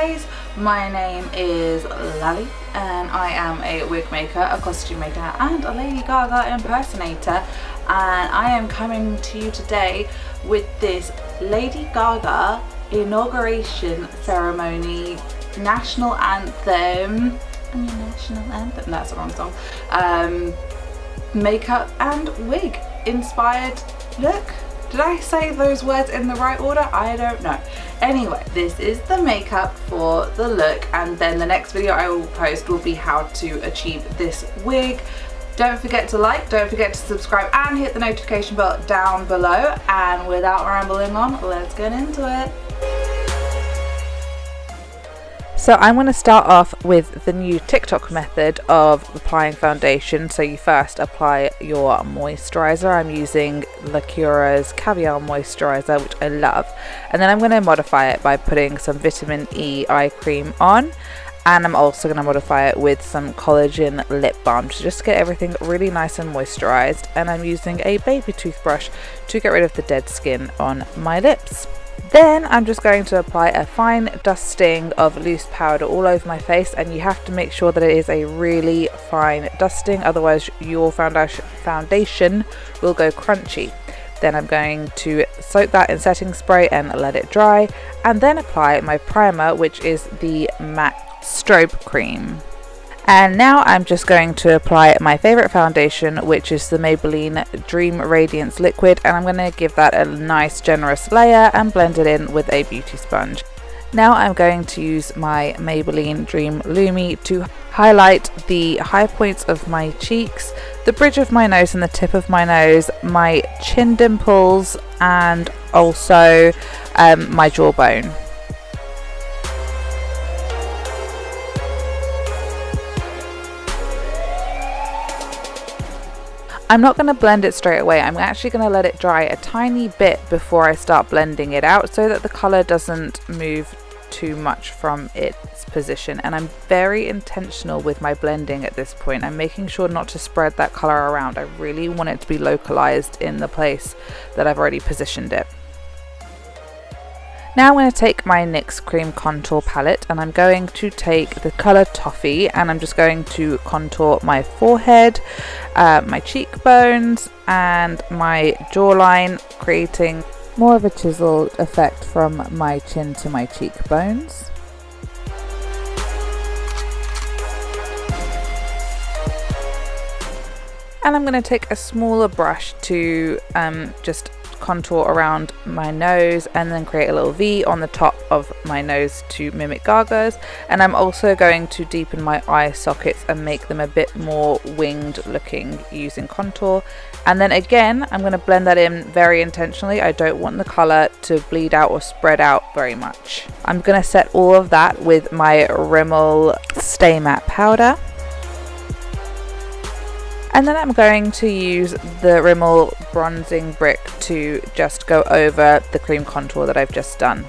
guys, my name is Lally and I am a wig maker, a costume maker and a Lady Gaga impersonator, and I am coming to you today with this Lady Gaga Inauguration Ceremony National Anthem, that's the wrong song, makeup and wig inspired look. Did I say those words in the right order? I don't know. Anyway, this is the makeup for the look, and then the next video I will post will be how to achieve this wig. Don't forget to like, don't forget to subscribe and hit the notification bell down below, and without rambling on, let's get into it. So I'm going to start off with the new TikTok method of applying foundation. So you first apply your moisturiser. I'm using Lacura's Caviar Moisturiser, which I love. And then I'm going to modify it by putting some vitamin E eye cream on. And I'm also going to modify it with some Collagen lip balm to just get everything really nice and moisturised. And I'm using a baby toothbrush to get rid of the dead skin on my lips. Then I'm just going to apply a fine dusting of loose powder all over my face, and you have to make sure that it is a really fine dusting, otherwise your foundation will go crunchy. Then I'm going to soak that in setting spray and let it dry, and then apply my primer, which is the matte strobe cream. And now I'm just going to apply my favourite foundation, which is the Maybelline Dream Radiance Liquid, and I'm going to give that a nice generous layer and blend it in with a beauty sponge. Now I'm going to use my Maybelline Dream Lumi to highlight the high points of my cheeks, the bridge of my nose and the tip of my nose, my chin dimples, and also my jawbone. I'm not going to blend it straight away. I'm actually going to let it dry a tiny bit before I start blending it out so that the colour doesn't move too much from its position. And I'm very intentional with my blending at this point. I'm making sure not to spread that colour around. I really want it to be localised in the place that I've already positioned it. Now I'm going to take my NYX Cream Contour Palette, and I'm going to take the colour Toffee, and I'm just going to contour my forehead, my cheekbones and my jawline, creating more of a chiseled effect from my chin to my cheekbones. And I'm going to take a smaller brush to just contour around my nose and then create a little V on the top of my nose to mimic Gaga's. And I'm also going to deepen my eye sockets and make them a bit more winged looking using contour. And then again, I'm going to blend that in very intentionally. I don't want the colour to bleed out or spread out very much. I'm going to set all of that with my Rimmel Stay Matte powder. And then I'm going to use the Rimmel bronzing brick to just go over the cream contour that I've just done.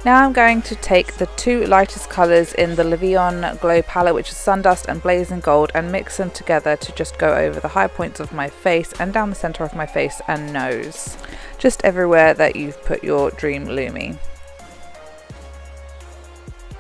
Now I'm going to take the two lightest colours in the Levion Glow palette, which is Sundust and Blazing Gold, and mix them together to just go over the high points of my face and down the centre of my face and nose. Just everywhere that you've put your Dream Lumi.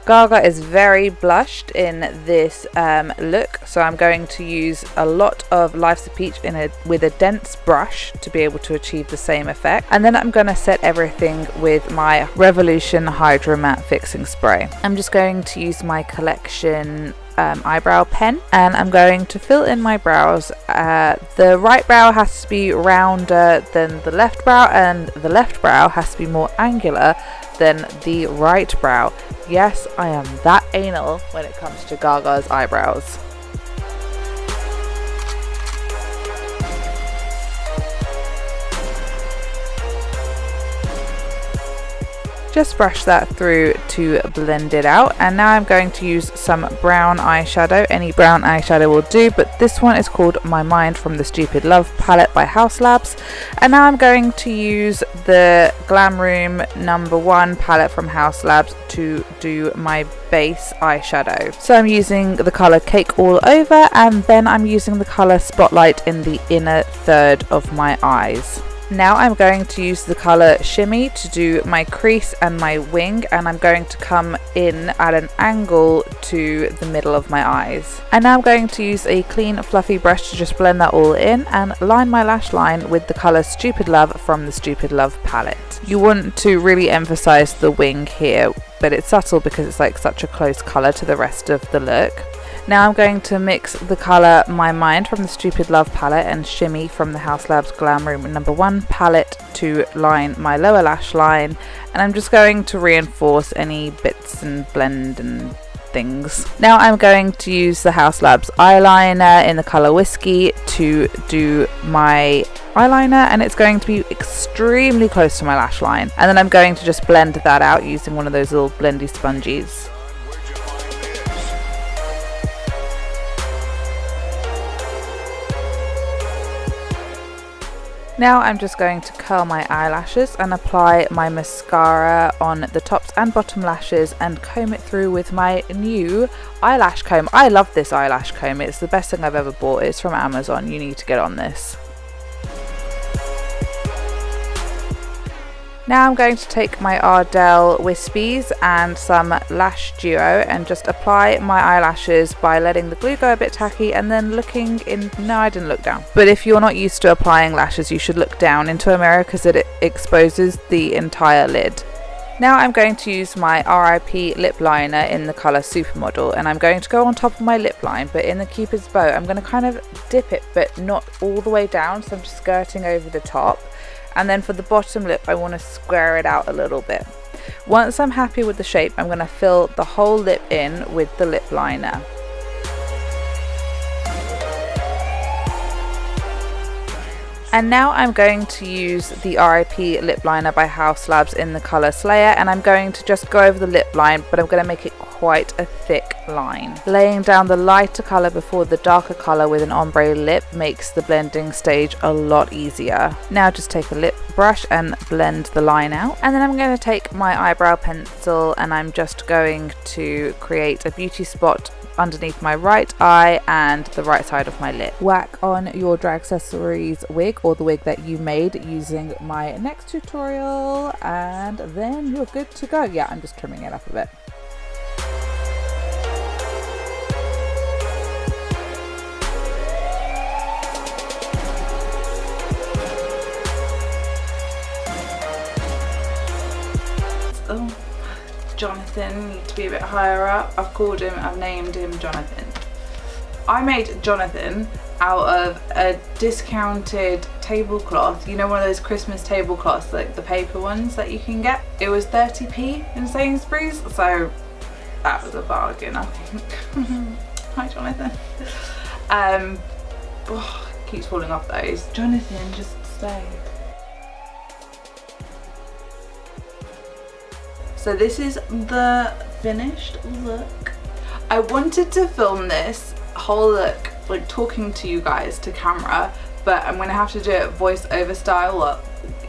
Gaga is very blushed in this look, so I'm going to use a lot of Life's a Peach with a dense brush to be able to achieve the same effect. And then I'm going to set everything with my Revolution Hydra Matte Fixing Spray. I'm just going to use my Collection eyebrow pen, and I'm going to fill in my brows. The right brow has to be rounder than the left brow, and the left brow has to be more angular than the right brow. Yes, I am that anal when it comes to Gaga's eyebrows. Just brush that through to blend it out, and now I'm going to use some brown eyeshadow. Any brown eyeshadow will do, but this one is called My Mind from the Stupid Love palette by Haus Labs. And now I'm going to use the Glam #1 palette from Haus Labs to do my base eyeshadow. So I'm using the colour Cake All Over, and then I'm using the colour Spotlight in the inner third of my eyes. Now I'm going to use the colour Shimmy to do my crease and my wing, and I'm going to come in at an angle to the middle of my eyes. And now I'm going to use a clean fluffy brush to just blend that all in and line my lash line with the colour Stupid Love from the Stupid Love palette. You want to really emphasise the wing here, but it's subtle because it's like such a close colour to the rest of the look. Now I'm going to mix the colour My Mind from the Stupid Love palette and Shimmy from the Haus Labs Glam #1 palette to line my lower lash line, and I'm just going to reinforce any bits and blend and things. Now I'm going to use the Haus Labs eyeliner in the colour Whiskey to do my eyeliner, and it's going to be extremely close to my lash line, and then I'm going to just blend that out using one of those little blendy sponges. Now I'm just going to curl my eyelashes and apply my mascara on the tops and bottom lashes and comb it through with my new eyelash comb. I love this eyelash comb, it's the best thing I've ever bought. It's from Amazon, you need to get on this. Now I'm going to take my Ardell Wispies and some Lash Duo and just apply my eyelashes by letting the glue go a bit tacky and then looking in. No, I didn't look down. But if you're not used to applying lashes, you should look down into a mirror because it exposes the entire lid. Now I'm going to use my RIP lip liner in the colour Supermodel, and I'm going to go on top of my lip line, but in the Cupid's bow I'm going to kind of dip it but not all the way down, so I'm just skirting over the top. And then for the bottom lip I want to square it out a little bit. Once I'm happy with the shape, I'm going to fill the whole lip in with the lip liner. And now I'm going to use the RIP lip liner by Haus Labs in the colour Slayer, and I'm going to just go over the lip line, but I'm going to make it quite a thick line. Laying down the lighter colour before the darker colour with an ombre lip makes the blending stage a lot easier. Now just take a lip brush and blend the line out, and then I'm going to take my eyebrow pencil and I'm just going to create a beauty spot underneath my right eye and the right side of my lip. Whack on your Drag Accessories wig or the wig that you made using my next tutorial, and then you're good to go. Yeah, I'm just trimming it up a bit. Oh, Jonathan needs to be a bit higher up. I've named him Jonathan. I made Jonathan out of a discounted tablecloth, you know, one of those Christmas tablecloths, like the paper ones that you can get. It was 30p in Sainsbury's, so that was a bargain, I think. Hi Jonathan. Keeps falling off those. Jonathan, just stay. So this is the finished look. I wanted to film this whole look like talking to you guys to camera, but I'm gonna have to do it voiceover style. Well,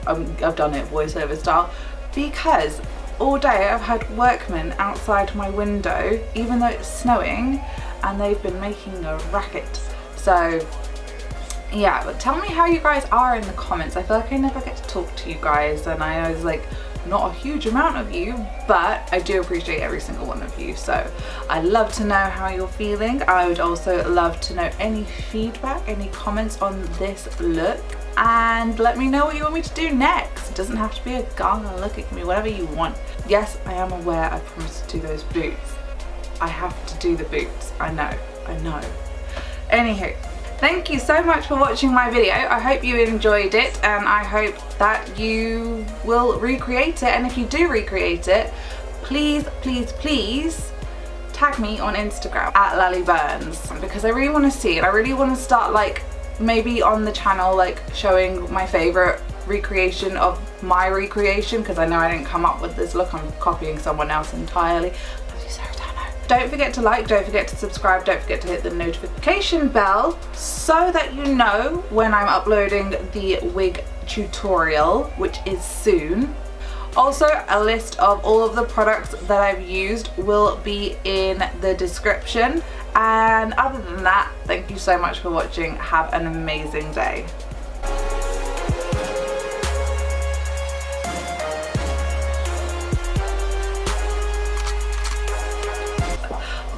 I've done it voiceover style because all day I've had workmen outside my window even though it's snowing, and they've been making a racket. So yeah, but tell me how you guys are in the comments. I feel like I never get to talk to you guys, and I was like, not a huge amount of you, but I do appreciate every single one of you. So I'd love to know how you're feeling. I would also love to know any feedback, any comments on this look, and let me know what you want me to do next. It doesn't have to be a Gaga look, it can be whatever you want. Yes, I am aware I promised to do those boots. I have to do the boots, I know. Anywho, thank you so much for watching my video. I hope you enjoyed it, and I hope that you will recreate it. And if you do recreate it, please tag me on Instagram at @LallyBurns, because I really want to see it. I really want to start, like, maybe on the channel, like showing my favorite recreation of my recreation, because I know I didn't come up with this look, I'm copying someone else entirely. Don't forget to like, don't forget to subscribe, don't forget to hit the notification bell so that you know when I'm uploading the wig tutorial, which is soon. Also, a list of all of the products that I've used will be in the description. And other than that, thank you so much for watching. Have an amazing day.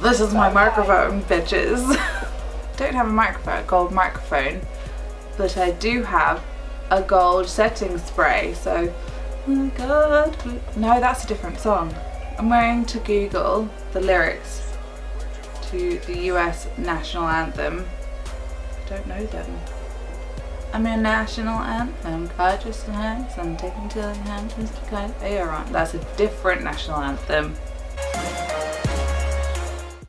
This is my microphone, bitches. Don't have a microphone, gold microphone, but I do have a gold setting spray. So, oh my god, no, that's a different song. I'm going to Google the lyrics to the US National Anthem. I don't know them. I'm your national anthem, card just hands, I'm taking to the hands, Mr. Kind. Oh, you're right. That's a different national anthem.